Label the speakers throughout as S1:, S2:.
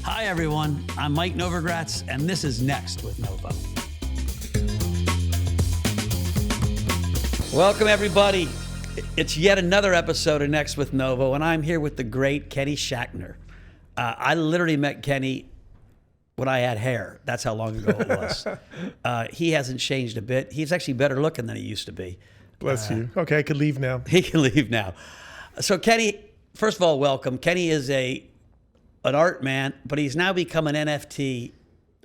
S1: Hi, everyone. I'm Mike Novogratz, and this is Next with Novo. Welcome, everybody. It's yet another episode of Next with Novo, and I'm here with the great Kenny Schachter. I literally met Kenny when I had hair. That's how long ago it was. He hasn't changed a bit. He's actually better looking than he used to be.
S2: Bless you. Okay, I could leave now.
S1: He can leave now. So Kenny, first of all, welcome. Kenny is an art man, but he's now become an NFT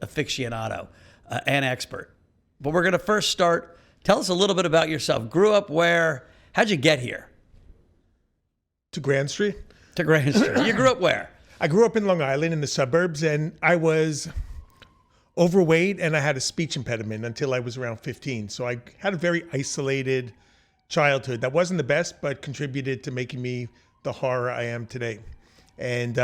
S1: aficionado, an expert. But we're going to first start. Tell us a little bit about yourself. Grew up where? How'd you get here?
S2: To Grand Street.
S1: To Grand Street. You grew up where?
S2: I grew up in Long Island in the suburbs, and I was overweight and I had a speech impediment until I was around 15. So I had a very isolated childhood that wasn't the best, but contributed to making me the horror I am today. And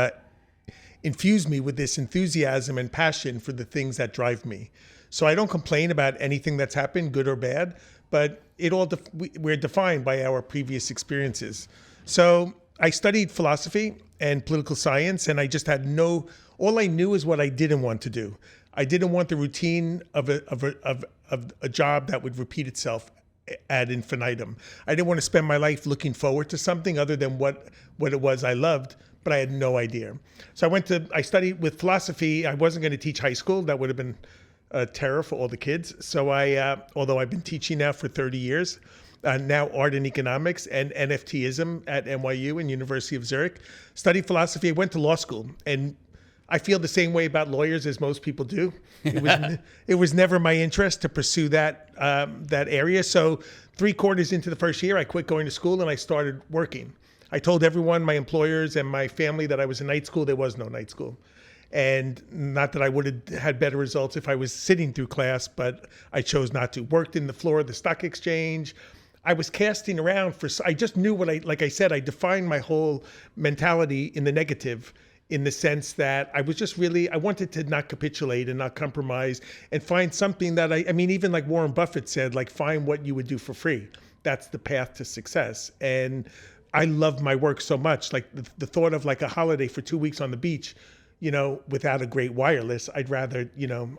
S2: infused me with this enthusiasm and passion for the things that drive me. So I don't complain about anything that's happened, good or bad, but we're defined by our previous experiences. So I studied philosophy and political science, and I just had all I knew is what I didn't want to do. I didn't want the routine of a job that would repeat itself ad infinitum. I didn't want to spend my life looking forward to something other than what it was I loved, but I had no idea. So I studied with philosophy. I wasn't going to teach high school. That would have been a terror for all the kids. So although I've been teaching now for 30 years, now art and economics and NFTism at NYU and University of Zurich, studied philosophy. I went to law school, and I feel the same way about lawyers as most people do. It was never my interest to pursue that area. So 3/4 into the first year, I quit going to school and I started working. I told everyone, my employers and my family, that I was in night school. There was no night school. And not that I would have had better results if I was sitting through class, but I chose not to. Worked in the floor of the stock exchange. I was casting around I just knew like I said, I defined my whole mentality in the negative, in the sense that I was just I wanted to not capitulate and not compromise and find something that I mean, even like Warren Buffett said, like, find what you would do for free. That's the path to success. And I love my work so much. Like the thought of like a holiday for 2 weeks on the beach, without a great wireless, I'd rather,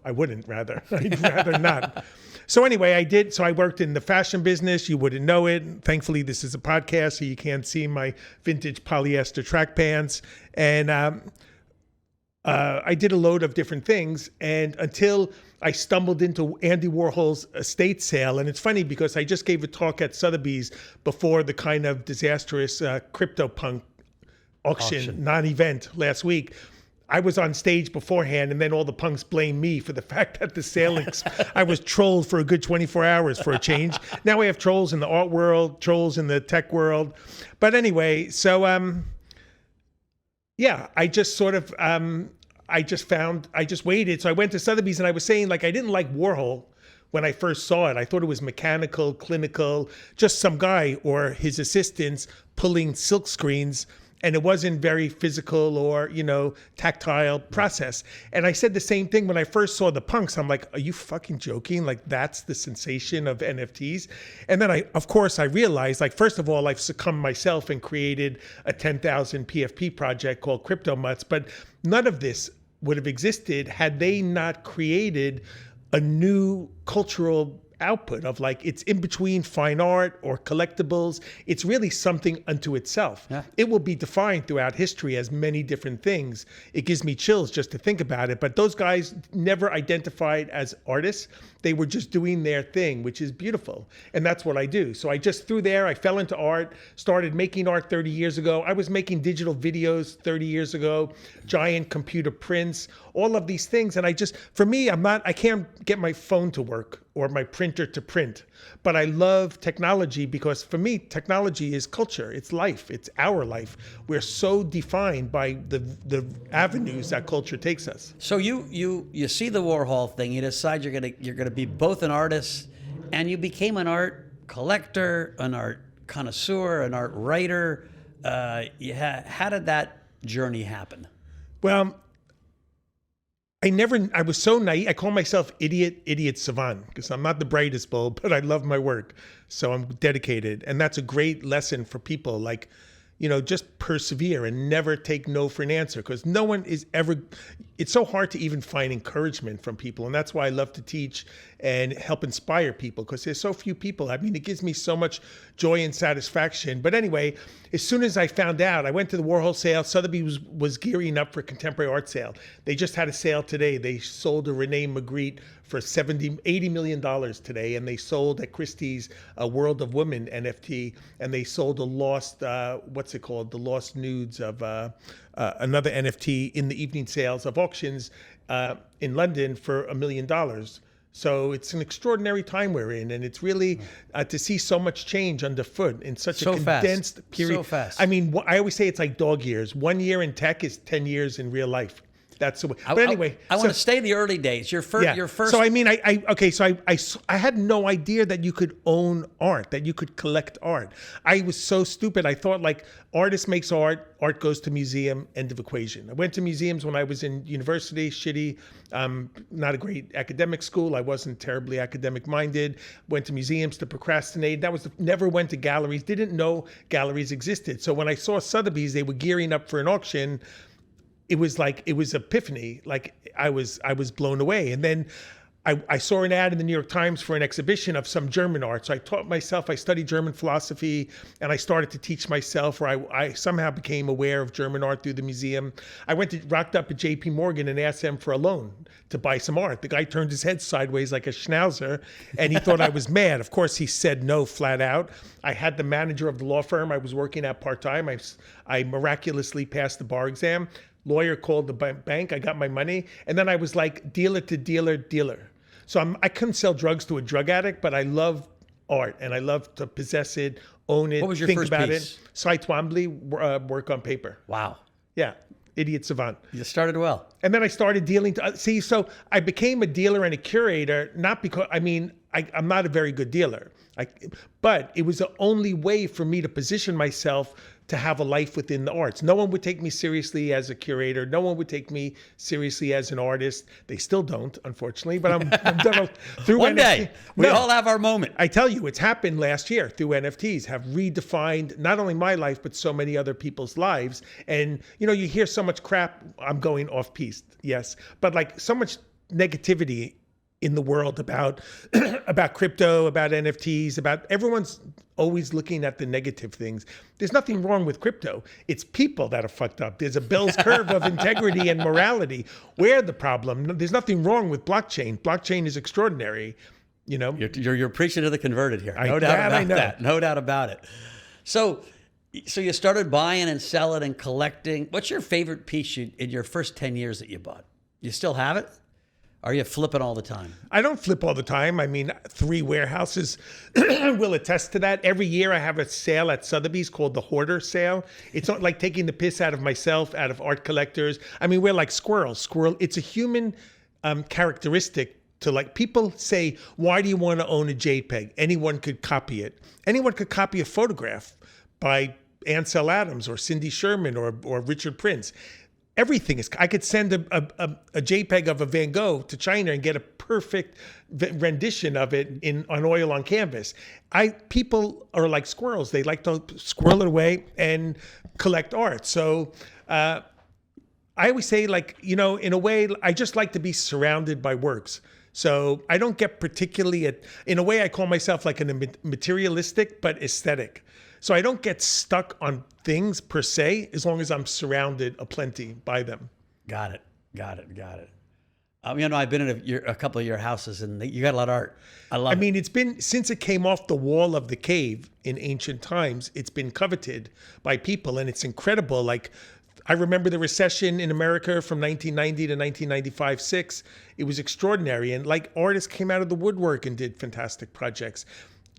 S2: I wouldn't rather. I'd rather not. So anyway, I did. So I worked in the fashion business. You wouldn't know it. Thankfully, this is a podcast, so you can't see my vintage polyester track pants. And I did a load of different things, and until I stumbled into Andy Warhol's estate sale. And it's funny because I just gave a talk at Sotheby's before the kind of disastrous CryptoPunk auction non-event last week. I was on stage beforehand, and then all the punks blamed me for the fact that the sale, I was trolled for a good 24 hours for a change. Now we have trolls in the art world, trolls in the tech world. But anyway, so I just sort of, I just waited. So I went to Sotheby's, and I was saying, like, I didn't like Warhol when I first saw it. I thought it was mechanical, clinical, just some guy or his assistants pulling silk screens, and it wasn't very physical or, tactile process. And I said the same thing when I first saw the punks. I'm like, are you fucking joking? Like, that's the sensation of NFTs. And then I realized, like, first of all, I've succumbed myself and created a 10,000 PFP project called Crypto Mutts, but none of this would have existed had they not created a new cultural output of, like, it's in between fine art or collectibles. It's really something unto itself. Yeah. It will be defined throughout history as many different things. It gives me chills just to think about it. But those guys never identified as artists. They were just doing their thing, which is beautiful. And that's what I do. So I just through there, I fell into art, started making art 30 years ago. I was making digital videos 30 years ago, giant computer prints, all of these things. And for me, I can't get my phone to work or my printer to print. But I love technology because for me, technology is culture. It's life. It's our life. We're so defined by the avenues that culture takes us.
S1: So you see the Warhol thing. You decide you're gonna be both an artist, and you became an art collector, an art connoisseur, an art writer. How did that journey happen?
S2: Well, I was so naive. I call myself idiot savant because I'm not the brightest bulb, but I love my work. So I'm dedicated. And that's a great lesson for people. Like, just persevere and never take no for an answer, because no one is ever, it's so hard to even find encouragement from people. And that's why I love to teach and help inspire people, because there's so few people. I mean, it gives me so much joy and satisfaction. But anyway, as soon as I found out, I went to the Warhol sale. Sotheby's was gearing up for a contemporary art sale. They just had a sale today. They sold a Rene Magritte for $80 million today. And they sold at Christie's a World of Women NFT. And they sold a lost, what's it called? The lost nudes of another NFT in the evening sales of auctions in London for $1 million. So it's an extraordinary time we're in, and it's really to see so much change underfoot in such a condensed period.
S1: So fast.
S2: I mean, I always say it's like dog years. 1 year in tech is 10 years in real life. That's the way. But anyway,
S1: I want to stay in the early days. Your first.
S2: So I mean, I had no idea that you could own art, that you could collect art. I was so stupid. I thought like artist makes art, art goes to museum, end of equation. I went to museums when I was in university, shitty, not a great academic school. I wasn't terribly academic minded. Went to museums to procrastinate. Never went to galleries. Didn't know galleries existed. So when I saw Sotheby's, they were gearing up for an auction. It was epiphany. Like I was blown away. And then I saw an ad in the New York Times for an exhibition of some German art. So I taught myself, I studied German philosophy, and I started to teach myself, or I somehow became aware of German art through the museum. I rocked up at JP Morgan and asked them for a loan to buy some art. The guy turned his head sideways like a schnauzer, and he thought I was mad. Of course, he said no flat out. I had the manager of the law firm I was working at part-time. I miraculously passed the bar exam. Lawyer called the bank. I got my money. And then I was like dealer to dealer. So I couldn't sell drugs to a drug addict, but I love art and I love to possess it, own it,
S1: What was your
S2: think
S1: first
S2: about
S1: piece?
S2: it. Cy Twombly, work on paper.
S1: Wow.
S2: Yeah. Idiot savant.
S1: You started well.
S2: And then I started dealing so I became a dealer and a curator, not because, I'm not a very good dealer. But it was the only way for me to position myself to have a life within the arts. No one would take me seriously as a curator. No one would take me seriously as an artist. They still don't, unfortunately, but I'm done through
S1: One
S2: NFT.
S1: day, we all have our moment.
S2: I tell you, it's happened last year through NFTs, have redefined not only my life, but so many other people's lives. And, you hear so much crap. I'm going off piste, yes. But like so much negativity in the world about crypto, about NFTs, about everyone's always looking at the negative things. There's nothing wrong with crypto. It's people that are fucked up. There's a Bell's curve of integrity and morality. We're the problem. There's nothing wrong with blockchain. Blockchain is extraordinary.
S1: You're preaching to the converted here. No doubt about that. No doubt about it. So you started buying and selling and collecting. What's your favorite piece in your first 10 years that you bought? You still have it? Or are you flipping all the time?
S2: I don't flip all the time. 3 warehouses will attest to that. Every year I have a sale at Sotheby's called the Hoarder Sale. It's not like taking the piss out of myself, out of art collectors. We're like squirrels. It's a human characteristic to like, people say, why do you want to own a JPEG? Anyone could copy it. Anyone could copy a photograph by Ansel Adams or Cindy Sherman or Richard Prince. Everything is. I could send a JPEG of a Van Gogh to China and get a perfect rendition of it on oil on canvas. People are like squirrels. They like to squirrel it away and collect art. So I always say, in a way, I just like to be surrounded by works. So I don't get particularly in a way, I call myself like a materialistic but aesthetic. So I don't get stuck on things per se, as long as I'm surrounded aplenty by them.
S1: Got it. I've been in a couple of your houses, and you got a lot of art. I love it.
S2: It's been, since it came off the wall of the cave in ancient times, it's been coveted by people, and it's incredible. Like, I remember the recession in America from 1990 to 1995-6. It was extraordinary, and artists came out of the woodwork and did fantastic projects.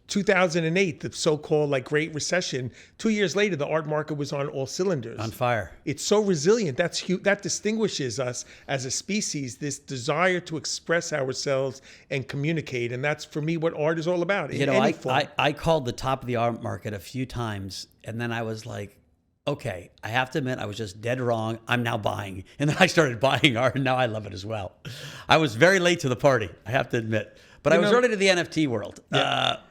S2: 2008, the so-called Great Recession. 2 years later, the art market was on all cylinders.
S1: On fire.
S2: It's so resilient. That distinguishes us as a species, this desire to express ourselves and communicate. And that's, for me, what art is all about.
S1: I called the top of the art market a few times, and then I was like, okay, I have to admit, I was just dead wrong. I'm now buying. And then I started buying art, and now I love it as well. I was very late to the party, I have to admit. But I was early to the NFT world.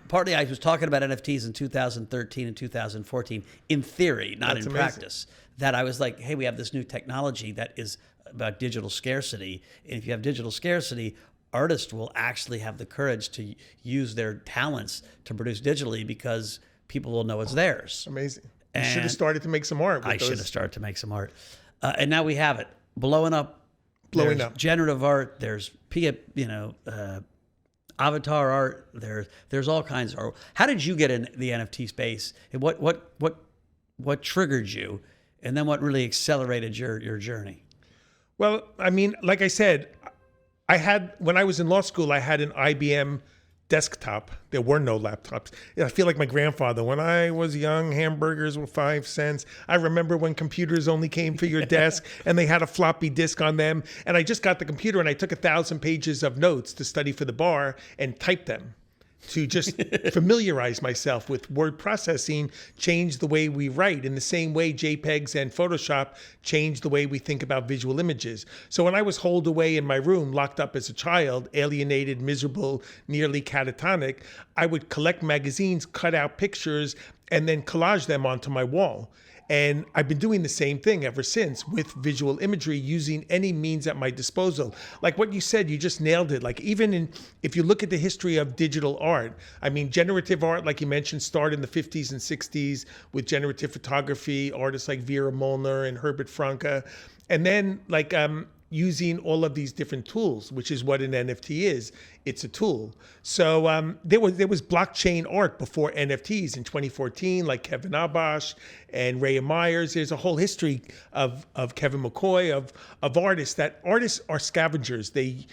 S1: Partly I was talking about NFTs in 2013 and 2014 in theory, not in practice. That I was like, hey, we have this new technology that is about digital scarcity. And if you have digital scarcity, artists will actually have the courage to use their talents to produce digitally because people will know it's theirs.
S2: Amazing. You should have started to make some art.
S1: I should have started to make some art. And now we have it blowing up.
S2: Blowing up.
S1: Generative art. There's avatar art. There's all kinds of art. How did you get in the NFT space? And what triggered you? And then what really accelerated your journey?
S2: Well, I mean, like I said, when I was in law school, I had an IBM desktop. There were no laptops. I feel like my grandfather. When I was young, hamburgers were 5 cents. I remember when computers only came for your desk and they had a floppy disk on them. And I just got the computer and I took 1,000 pages of notes to study for the bar and typed them to just familiarize myself with word processing, change the way we write in the same way JPEGs and Photoshop change the way we think about visual images. So when I was holed away in my room, locked up as a child, alienated, miserable, nearly catatonic, I would collect magazines, cut out pictures, and then collage them onto my wall. And I've been doing the same thing ever since with visual imagery, using any means at my disposal. Like what you said, you just nailed it. Like if you look at the history of digital art, I mean, generative art, like you mentioned, started in the 50s and 60s with generative photography, artists like Vera Molnar and Herbert Franke. And then using all of these different tools, which is what an NFT is. It's a tool. So there was blockchain art before NFTs in 2014, like Kevin Abash and Ray Myers. There's a whole history of Kevin McCoy, of artists. That artists are scavengers. They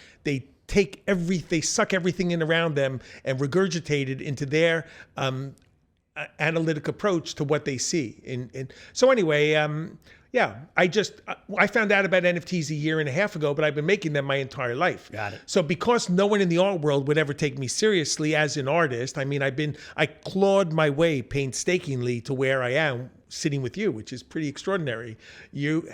S2: suck everything in around them and regurgitate it into their analytic approach to what they see. So anyway, I found out about NFTs a year and a half ago, but I've been making them my entire life.
S1: Got it.
S2: So because no one in the art world would ever take me seriously as an artist, I mean, I clawed my way painstakingly to where I am sitting with you, which is pretty extraordinary. You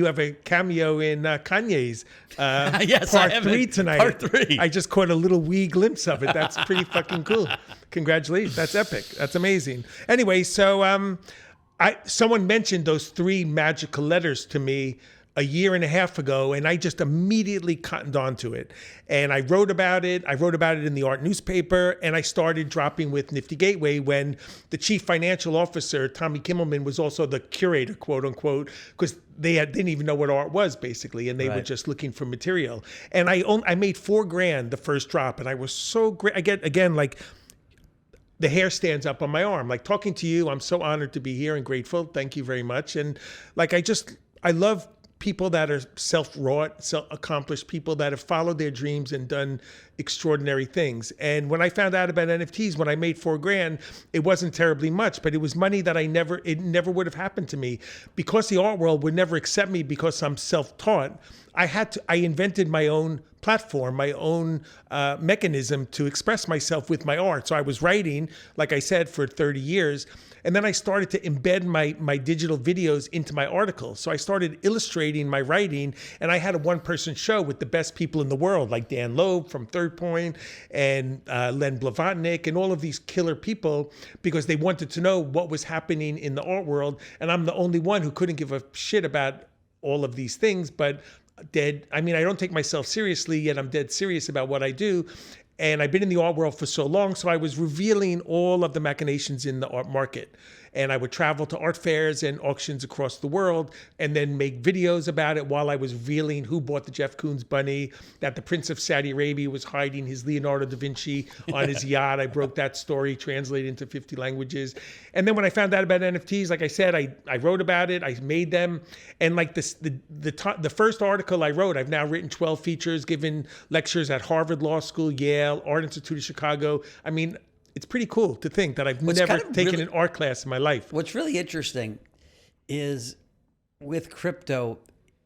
S2: have a cameo in Kanye's
S1: yes,
S2: part 3 tonight.
S1: Part 3.
S2: I just caught a little wee glimpse of it. That's pretty fucking cool. Congratulations. That's epic. That's amazing. Anyway, so someone mentioned those 3 magical letters to me a year and a half ago, and I just immediately cottoned onto it. And I wrote about it. I wrote about it in the art newspaper, and I started dropping with Nifty Gateway when the chief financial officer, Tommy Kimmelman, was also the curator, quote unquote, because they didn't even know what art was, basically, and they were just looking for material. And I made $4,000 the first drop, and I was so great. Again, the hair stands up on my arm. Like talking to you, I'm so honored to be here and grateful. Thank you very much. And I love people that are self-wrought, self-accomplished, people that have followed their dreams and done extraordinary things. And when I found out about NFTs, when I made $4,000, it wasn't terribly much, but it was money that it never would have happened to me. Because the art world would never accept me because I'm self-taught, I invented my own platform, my own mechanism to express myself with my art. So I was writing, like I said, for 30 years. And then I started to embed my digital videos into my articles. So I started illustrating my writing, and I had a one-person show with the best people in the world, like Dan Loeb from Third Point and Len Blavatnik and all of these killer people, because they wanted to know what was happening in the art world. And I'm the only one who couldn't give a shit about all of these things, but I don't take myself seriously, yet I'm dead serious about what I do. And I've been in the art world for so long, so I was revealing all of the machinations in the art market. And I would travel to art fairs and auctions across the world and then make videos about it while I was revealing who bought the Jeff Koons bunny, that the Prince of Saudi Arabia was hiding his Leonardo da Vinci on his yacht. I broke that story, translated into 50 languages. And then when I found out about NFTs, like I said, I wrote about it, I made them. And like the first article I wrote, I've now written 12 features, given lectures at Harvard Law School, Yale, Art Institute of Chicago. I mean, it's pretty cool to think that I've never taken an art class in my life.
S1: What's really interesting is with crypto,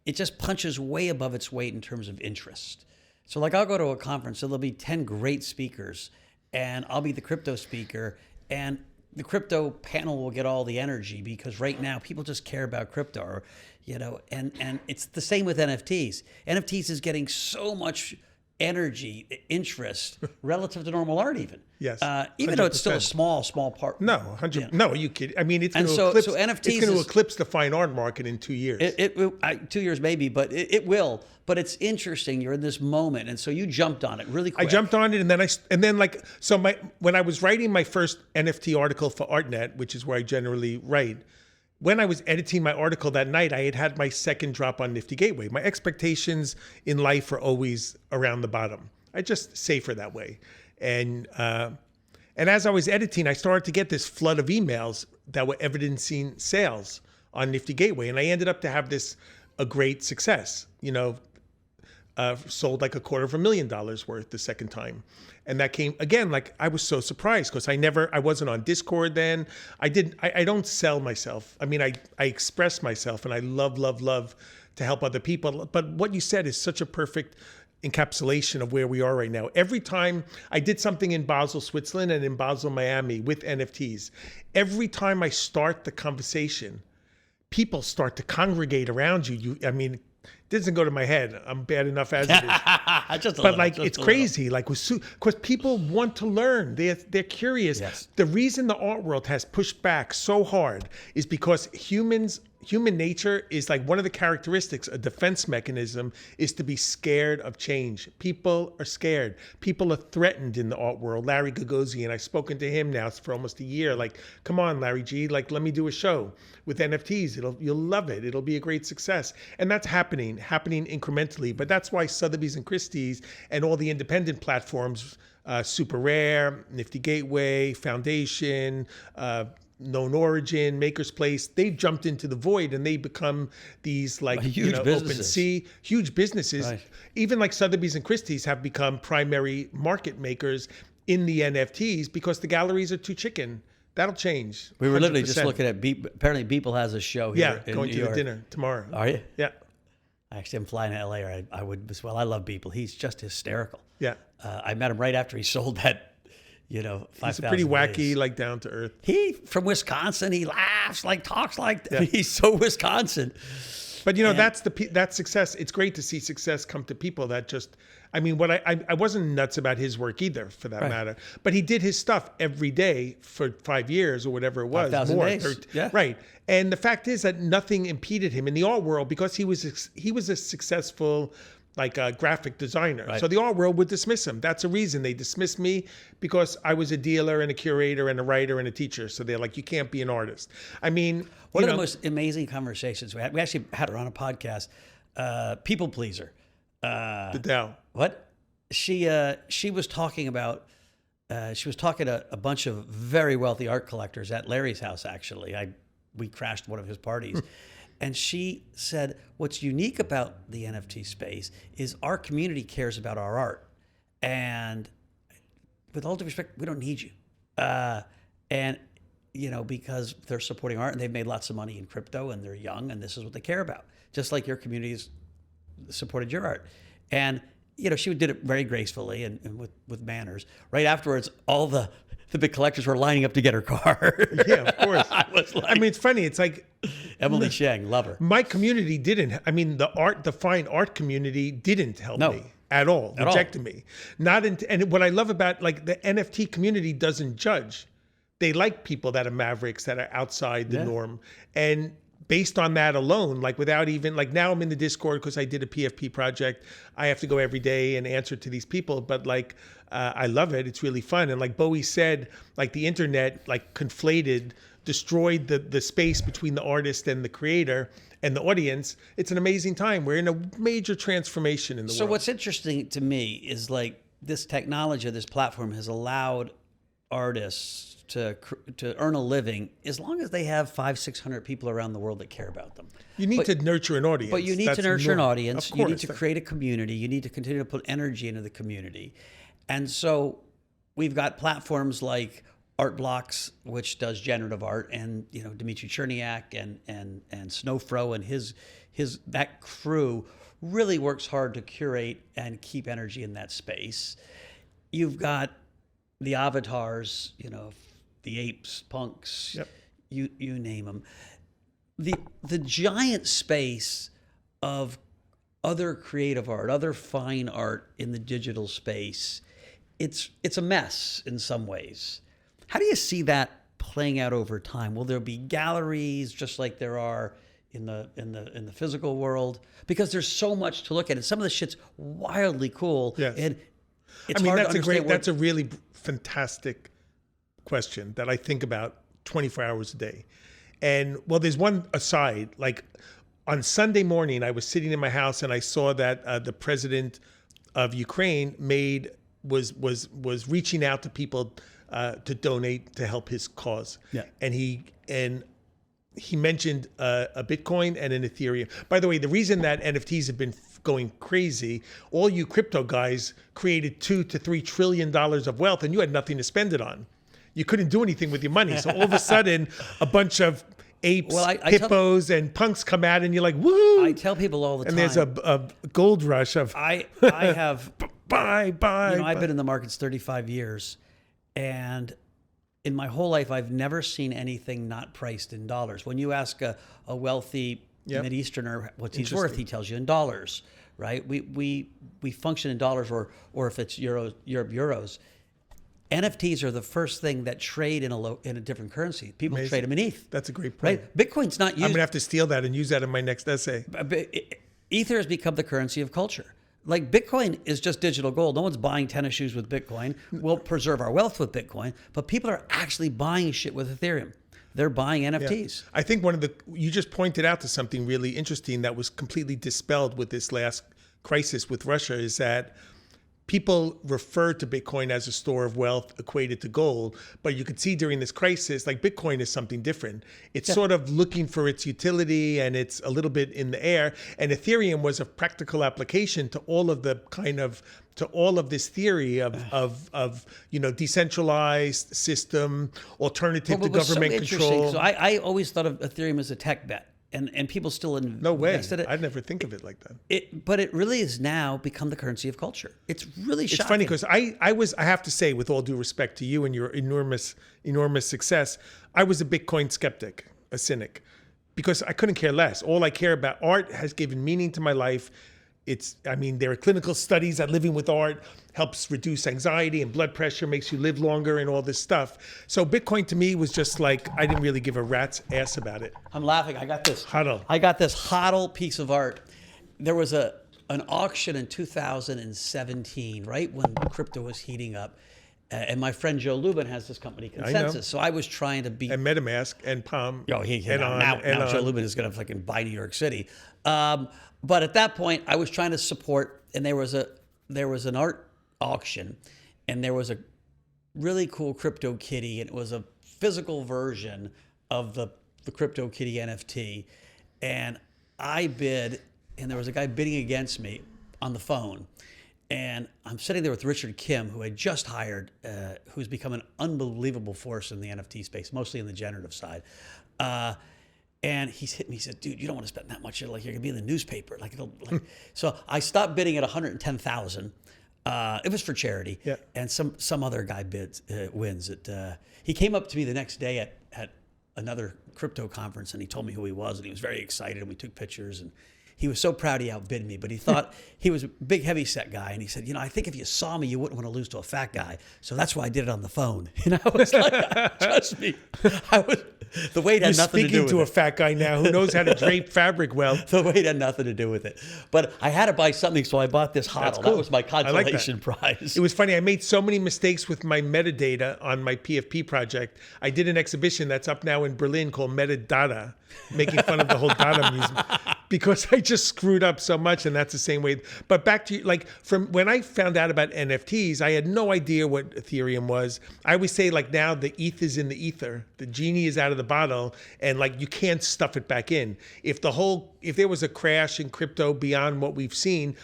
S1: it just punches way above its weight in terms of interest. So like I'll go to a conference and there'll be 10 great speakers and I'll be the crypto speaker and the crypto panel will get all the energy because right now people just care about crypto, and it's the same with NFTs. NFTs is getting so much energy, interest relative to normal art, even.
S2: Yes,
S1: even though it's still a
S2: 100%.
S1: small part.
S2: No, 100. No, you kidding? I mean, it's going to
S1: so
S2: eclipse.
S1: NFTs
S2: It's going to eclipse the fine art market in 2 years.
S1: 2 years maybe, but it will. But it's interesting. You're in this moment, and so you jumped on it really quick.
S2: I jumped on it, and then when I was writing my first NFT article for ArtNet, which is where I generally write. When I was editing my article that night, I had my second drop on Nifty Gateway. My expectations in life are always around the bottom. I just safer that way. And as I was editing, I started to get this flood of emails that were evidencing sales on Nifty Gateway. And I ended up to have a great success, sold like $250,000 worth the second time. And that came again, like I was so surprised because I wasn't on Discord then. I don't sell myself. I mean, I express myself, and I love to help other people. But what you said is such a perfect encapsulation of where we are right now. Every time I did something in Basel, Switzerland, and in Basel, Miami with NFTs, every time I start the conversation, people start to congregate around you. It doesn't go to my head. I'm bad enough as it is. But it's crazy. Because people want to learn. They're curious.
S1: Yes.
S2: The reason the art world has pushed back so hard is because human nature is like one of the characteristics, a defense mechanism, is to be scared of change. People are scared. People are threatened in the art world. Larry Gagosian, I've spoken to him now for almost a year. Like, come on, Larry G, let me do a show with NFTs. You'll love it. It'll be a great success. And that's happening incrementally. But that's why Sotheby's and Christie's and all the independent platforms, Super Rare, Nifty Gateway, Foundation, Known Origin, Maker's Place, they've jumped into the void and they become these
S1: huge
S2: open sea, huge businesses.
S1: Right.
S2: Even like Sotheby's and Christie's have become primary market makers in the NFTs because the galleries are too chicken. That'll change.
S1: We were literally just looking at Beeple. Apparently Beeple has a show here in
S2: going
S1: New
S2: to
S1: York.
S2: the dinner tomorrow.
S1: Are you?
S2: Yeah.
S1: Actually, I'm flying to LA, or I would as well. I love Beeple. He's just hysterical.
S2: Yeah.
S1: I met him right after he sold that, 5,000
S2: He's a pretty wacky,
S1: days.
S2: down to earth.
S1: He from Wisconsin. He laughs, talks like that. He's so Wisconsin.
S2: But that's success. It's great to see success come to people that just. I wasn't nuts about his work either, for that matter. But he did his stuff every day for 5 years or whatever it was.
S1: 5,000 days. Yeah.
S2: Right. And the fact is that nothing impeded him in the art world because he was a successful graphic designer.
S1: Right.
S2: So the art world would dismiss him. That's a reason they dismissed me, because I was a dealer and a curator and a writer and a teacher. So they're like, you can't be an artist. One
S1: of the most amazing conversations we had. We actually had her on a podcast. People pleaser.
S2: The Dow.
S1: What? She was talking about. She was talking to a bunch of very wealthy art collectors at Larry's house. Actually, we crashed one of his parties. And she said, what's unique about the NFT space is our community cares about our art. And with all due respect, we don't need you. Because they're supporting art and they've made lots of money in crypto and they're young and this is what they care about. Just like your community's supported your art. And, she did it very gracefully and with manners. Right afterwards, all the big collectors were lining up to get her car.
S2: Yeah, of course. It's funny. It's like
S1: Emily Sheng, love her.
S2: My community didn't. The fine art community didn't help me at all. Rejected me. And what I love about the NFT community doesn't judge. They like people that are mavericks, that are outside the norm. And based on that alone, without even now I'm in the Discord because I did a PFP project. I have to go every day and answer to these people, but I love it. It's really fun. And like Bowie said, the internet destroyed the space between the artist and the creator and the audience. It's an amazing time. We're in a major transformation in the world.
S1: So what's interesting to me is this technology, this platform has allowed artists to earn a living as long as they have 500-600 people around the world that care about them.
S2: You need to nurture an audience.
S1: But you need to nurture an audience.
S2: Of course.
S1: You need to create a community. You need to continue to put energy into the community. And so we've got platforms like Art Blocks, which does generative art, and Dmitry Cherniak and Snowfro and his that crew really works hard to curate and keep energy in that space. You've got the avatars, the apes, punks, you name them. The giant space of other creative art, other fine art in the digital space, it's a mess in some ways. How do you see that playing out over time? Will there be galleries just like there are in the physical world? Because there's so much to look at, and some of the shit's wildly cool.
S2: Yes.
S1: And it's hard to understand
S2: that's a really fantastic question that I think about 24 hours a day. And well, there's one aside. Like on Sunday morning, I was sitting in my house and I saw that the president of Ukraine was reaching out to people to donate to help his cause.
S1: Yeah.
S2: And he mentioned a Bitcoin and an Ethereum. By the way, the reason that NFTs have been going crazy, all you crypto guys created $2 to $3 trillion of wealth, and you had nothing to spend it on. You couldn't do anything with your money. So all of a sudden, a bunch of apes, hippos, and punks come out, and you're like, woo!
S1: I tell people all the time.
S2: And there's a gold rush of
S1: I have
S2: buy.
S1: I've been in the markets 35 years, and in my whole life, I've never seen anything not priced in dollars. When you ask a wealthy Mideasterner what he's worth, he tells you in dollars, right? We function in dollars, or if it's euros. NFTs are the first thing that trade in a different currency. People trade them in ETH.
S2: That's a great point.
S1: Right? Bitcoin's not used.
S2: I'm gonna have to steal that and use that in my next essay.
S1: Ether has become the currency of culture. Like Bitcoin is just digital gold. No one's buying tennis shoes with Bitcoin. We'll preserve our wealth with Bitcoin, but people are actually buying shit with Ethereum. They're buying NFTs.
S2: Yeah. I think you just pointed out to something really interesting that was completely dispelled with this last crisis with Russia, is that people refer to Bitcoin as a store of wealth equated to gold, but you could see during this crisis, like Bitcoin is something different. It's sort of looking for its utility, and it's a little bit in the air. And Ethereum was a practical application to all of this theory of decentralized system, alternative to government control.
S1: So I always thought of Ethereum as a tech bet. And people still
S2: no way.
S1: invested it.
S2: I'd never think of it like that.
S1: But it really has now become the currency of culture. It's really shocking.
S2: It's funny because I have to say, with all due respect to you and your enormous success, I was a Bitcoin skeptic, a cynic, because I couldn't care less. All I care about, art has given meaning to my life. There are clinical studies that living with art helps reduce anxiety and blood pressure, makes you live longer and all this stuff. So Bitcoin to me was just like, I didn't really give a rat's ass about it.
S1: I'm laughing. I got this.
S2: Hodl.
S1: I got this hodl piece of art. There was an auction in 2017, right when crypto was heating up. And my friend Joe Lubin has this company, Consensus. So I was trying to beat...
S2: And MetaMask and Palm.
S1: Now Joe Lubin is going to fucking buy New York City. But at that point, I was trying to support, and there was an art auction, and there was a really cool Crypto Kitty, and it was a physical version of the Crypto Kitty NFT. And I bid, and there was a guy bidding against me on the phone. And I'm sitting there with Richard Kim, who I just hired, who's become an unbelievable force in the NFT space, mostly in the generative side. And he's hit me. He said, "Dude, you don't want to spend that much. Like you're gonna be in the newspaper. So I stopped bidding at $110,000. It was for charity.
S2: Yeah.
S1: And some other guy wins it. He came up to me the next day at another crypto conference, and he told me who he was, and he was very excited. And we took pictures, and he was so proud he outbid me. But he thought he was a big, heavy set guy, and he said, I think if you saw me, you wouldn't want to lose to a fat guy. So that's why I did it on the phone. And I was like, trust me, the weight had nothing to do with it.
S2: You're speaking to a fat guy now who knows how to drape fabric well.
S1: The weight had nothing to do with it. But I had to buy something, so I bought this hodl.
S2: Cool.
S1: That was my consolation prize.
S2: It was funny. I made so many mistakes with my metadata on my PFP project. I did an exhibition that's up now in Berlin called Metadata, making fun of the whole data museum, because I just screwed up so much, and that's the same way. But back to from when I found out about NFTs, I had no idea what Ethereum was. I always say now the ETH is in the ether, the genie is out of the bottle, and you can't stuff it back in. If there was a crash in crypto beyond what we've seen,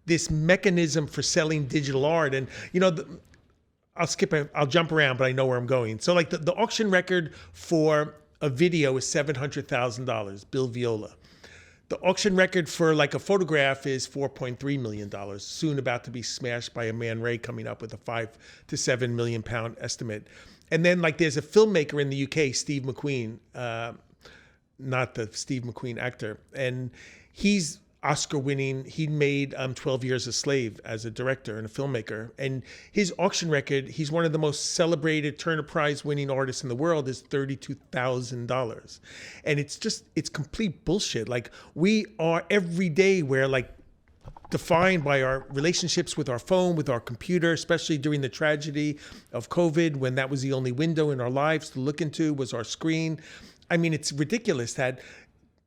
S2: this mechanism for selling digital art, and I'll jump around, but I know where I'm going. So the auction record for a video is $700,000, Bill Viola. The auction record for a photograph is $4.3 million, soon about to be smashed by a Man Ray coming up with a £5 to £7 million estimate. And then there's a filmmaker in the UK, Steve McQueen, not the Steve McQueen actor. And he's Oscar-winning. He made 12 Years a Slave as a director and a filmmaker. And his auction record, he's one of the most celebrated Turner Prize-winning artists in the world, is $32,000. And it's complete bullshit. Like, we are, every day, we're like defined by our relationships with our phone, with our computer, especially during the tragedy of COVID, when that was the only window in our lives to look into was our screen. I mean, it's ridiculous that.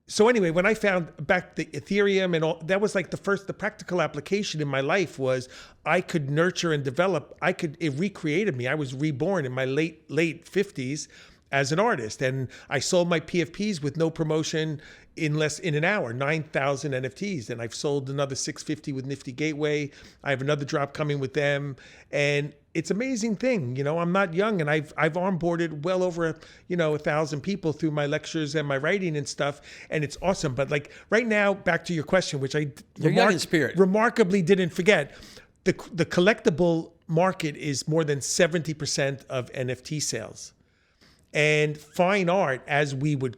S2: So anyway, when I found back the Ethereum and all, that was like the practical application in my life was I could nurture and develop. It recreated me. I was reborn in my late 50s as an artist. And I sold my PFPs with no promotion in an hour, 9,000 NFTs. And I've sold another 650 with Nifty Gateway. I have another drop coming with them. And it's an amazing thing. You know, I'm not young, and I've onboarded well over, 1,000 people through my lectures and my writing and stuff. And it's awesome. But like right now, back to your question, which I
S1: young in spirit.
S2: Remarkably didn't forget, the collectible market is more than 70% of NFT sales. And fine art, as we would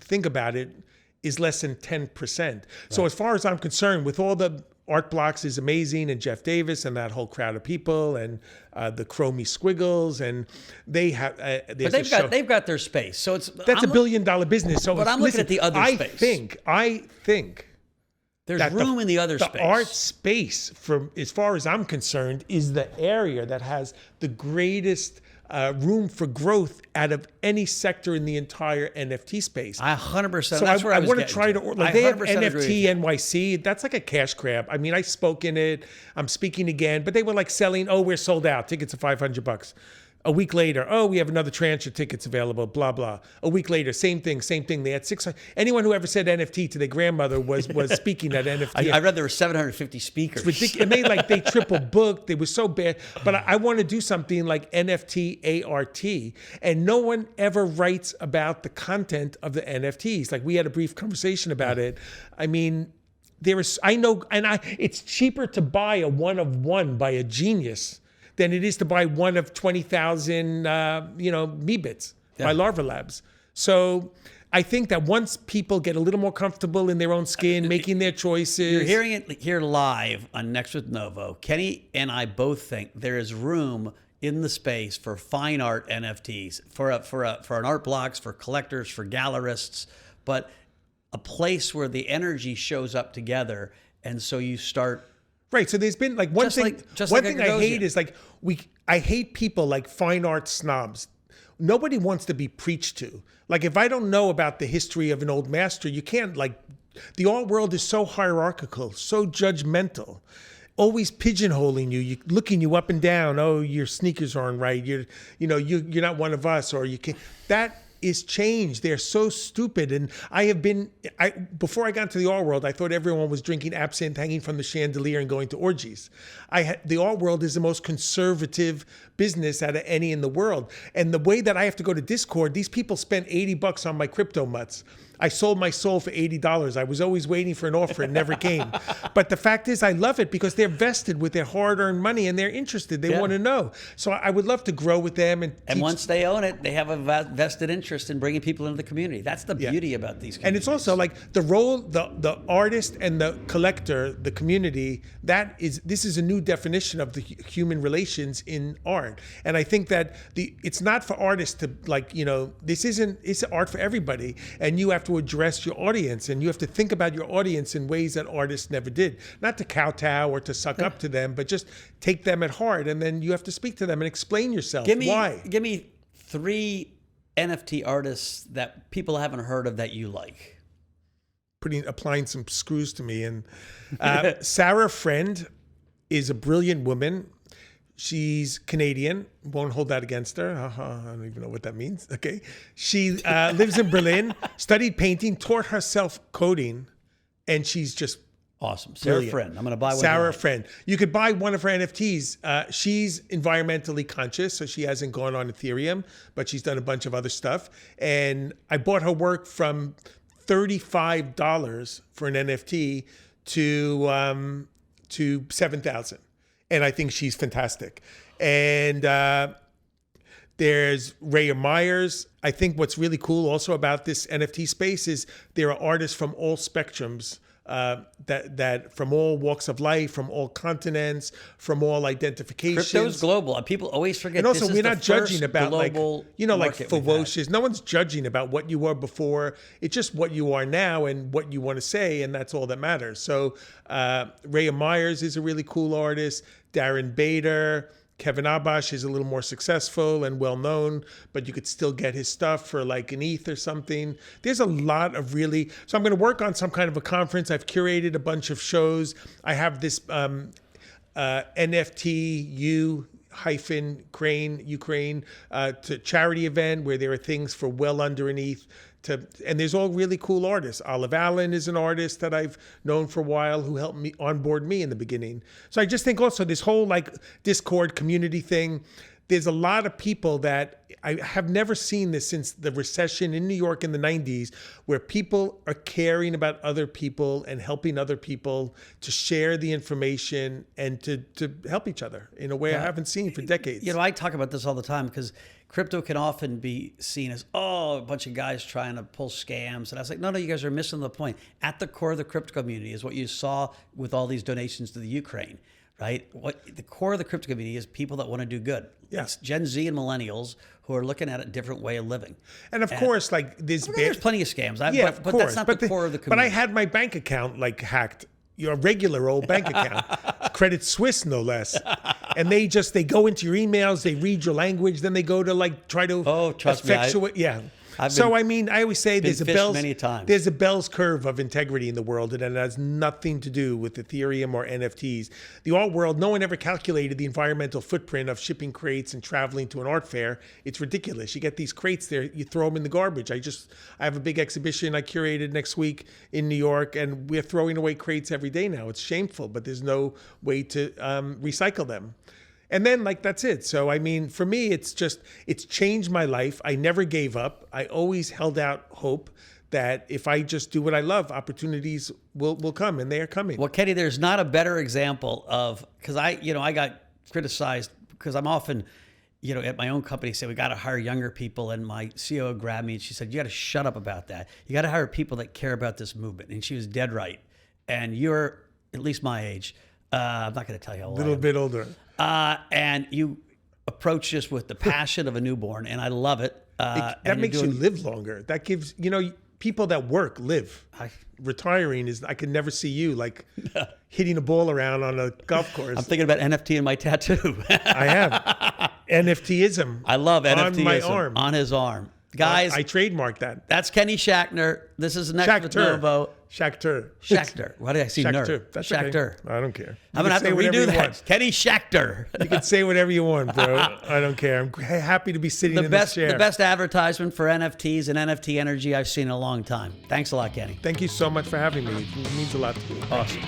S2: think about it, is less than 10%. Right. So as far as I'm concerned, with all the Art Blocks is amazing, and Jeff Davis and that whole crowd of people, and the Chromie Squiggles, and they have.
S1: But they've got their space, so
S2: that's $1 billion business. So
S1: but I'm looking at the other space.
S2: I think
S1: there's room in the other space.
S2: The art space, from as far as I'm concerned, is the area that has the greatest room for growth out of any sector in the entire NFT space.
S1: 100%.
S2: So
S1: that's where I
S2: want to try to. Like, they have NFT NYC. That's like a cash grab. I mean, I spoke in it. I'm speaking again, but they were like selling. Oh, we're sold out. Tickets are $500. A week later, oh, we have another tranche of tickets available, blah, blah. A week later, same thing. They had 600. Anyone who ever said NFT to their grandmother was speaking at NFT.
S1: I read there were 750 speakers.
S2: It's ridiculous. And they triple booked. They were so bad. But I want to do something like NFT Art. And no one ever writes about the content of the NFTs. Like, we had a brief conversation about it. I mean, it's cheaper to buy a one of one by a genius than it is to buy one of 20,000, Meebits by Larva Labs. So I think that once people get a little more comfortable in their own skin, making their choices.
S1: You're hearing it here live on Next With Novo. Kenny and I both think there is room in the space for fine art NFTs, for an art blocks, for collectors, for gallerists, but a place where the energy shows up together, and so you start.
S2: Right. So there's been like one thing I hate is like I hate people like fine art snobs. Nobody wants to be preached to. Like, if I don't know about the history of an old master, you can't, like, the art world is so hierarchical, so judgmental, always pigeonholing you, looking you up and down. Oh, your sneakers aren't right. You're not one of us, or you can't. That is changed. They're so stupid. And before I got into the art world, I thought everyone was drinking absinthe, hanging from the chandelier, and going to orgies. The art world is the most conservative business out of any in the world. And the way that I have to go to Discord, these people spent $80 on my crypto mutts. I sold my soul for $80. I was always waiting for an offer. It never came. But the fact is, I love it because they're vested with their hard-earned money, and they're interested. They want to know. So I would love to grow with them. And
S1: once they own it, they have a vested interest in bringing people into the community. That's the beauty about these communities.
S2: And it's also like the role, the artist and the collector, the community, this is a new definition of the human relations in art. And I think that it's not for artists to, it's art for everybody. And you have to address your audience, and you have to think about your audience in ways that artists never did. Not to kowtow or to suck up to them, but just take them at heart, and then you have to speak to them and explain yourself. Why?
S1: Give me 3 NFT artists that people haven't heard of that you like.
S2: Applying some screws to me. And Sarah Friend is a brilliant woman. She's Canadian. Won't hold that against her. I don't even know what that means. Okay. She lives in Berlin, studied painting, taught herself coding, and she's just
S1: awesome. Sarah Friend. I'm going to buy one.
S2: Sarah Friend. You could buy one of her NFTs. She's environmentally conscious, so she hasn't gone on Ethereum, but she's done a bunch of other stuff. And I bought her work from $35 for an NFT to $7,000. And I think she's fantastic. And there's Raya Myers. I think what's really cool also about this NFT space is there are artists from all spectrums that from all walks of life, from all continents, from all identifications.
S1: Crypto's global. People always forget.
S2: And also,
S1: this is
S2: we're
S1: the
S2: not judging
S1: first
S2: about like
S1: global
S2: like
S1: market we've had.
S2: ferocious. No one's judging about what you were before. It's just what you are now and what you want to say, and that's all that matters. So, Raya Myers is a really cool artist. Darren Bader. Kevin Abash is a little more successful and well-known, but you could still get his stuff for like an ETH or something. There's a lot of really... So I'm going to work on some kind of a conference. I've curated a bunch of shows. I have this NFT Ukraine to charity event where there are things for well under an ETH. And there's all really cool artists. Olive Allen is an artist that I've known for a while who helped me onboard me in the beginning. So I just think also this whole like Discord community thing, there's a lot of people that I have never seen this since the recession in New York in the 90s, where people are caring about other people and helping other people to share the information and to help each other in a way I haven't seen for decades.
S1: I talk about this all the time because crypto can often be seen as, a bunch of guys trying to pull scams. And I was like, no, you guys are missing the point. At the core of the crypto community is what you saw with all these donations to the Ukraine, right? What the core of the crypto community is people that want to do good.
S2: Yeah.
S1: It's Gen Z and millennials who are looking at a different way of living.
S2: And of course, like there's
S1: plenty of scams. But that's not the core of the community.
S2: But I had my bank account like hacked. Your regular old bank account, Credit Suisse no less, and they go into your emails, they read your language, then they go to like try to effectuate. I always say there's a Bell's curve of integrity in the world, and it has nothing to do with Ethereum or NFTs. The art world, no one ever calculated the environmental footprint of shipping crates and traveling to an art fair. It's ridiculous. You get these crates there, you throw them in the garbage. I have a big exhibition I curated next week in New York, and we're throwing away crates every day now. It's shameful, but there's no way to recycle them. And then that's it. So, for me, it's changed my life. I never gave up. I always held out hope that if I just do what I love, opportunities will come, and they are coming.
S1: Well, Kenny, there's not a better example of, because I got criticized because I'm often, at my own company say we got to hire younger people, and my CEO grabbed me and she said, you got to shut up about that. You got to hire people that care about this movement. And she was dead right. And you're at least my age. I'm not going to tell you how old I am.
S2: A little bit older.
S1: And you approach this with the passion of a newborn, and I love it.
S2: That makes you live longer. That gives, people that work live. Retiring is, I can never see you hitting a ball around on a golf course.
S1: I'm thinking about NFT in my tattoo.
S2: I have. NFTism.
S1: I love NFTism.
S2: On my arm.
S1: On his arm. Guys.
S2: I trademarked that.
S1: That's Kenny Schachter. This is Next With Novo.
S2: Schachter.
S1: Why did I see
S2: Schachter.
S1: nerd?
S2: That's
S1: Schachter.
S2: Okay. I don't care.
S1: I'm going to have to redo that. Kenny Schachter.
S2: You can say whatever you want, bro. I don't care. I'm happy to be sitting in this chair.
S1: The best advertisement for NFTs and NFT energy I've seen in a long time. Thanks a lot, Kenny.
S2: Thank you so much for having me. It means a lot to me.
S1: Awesome.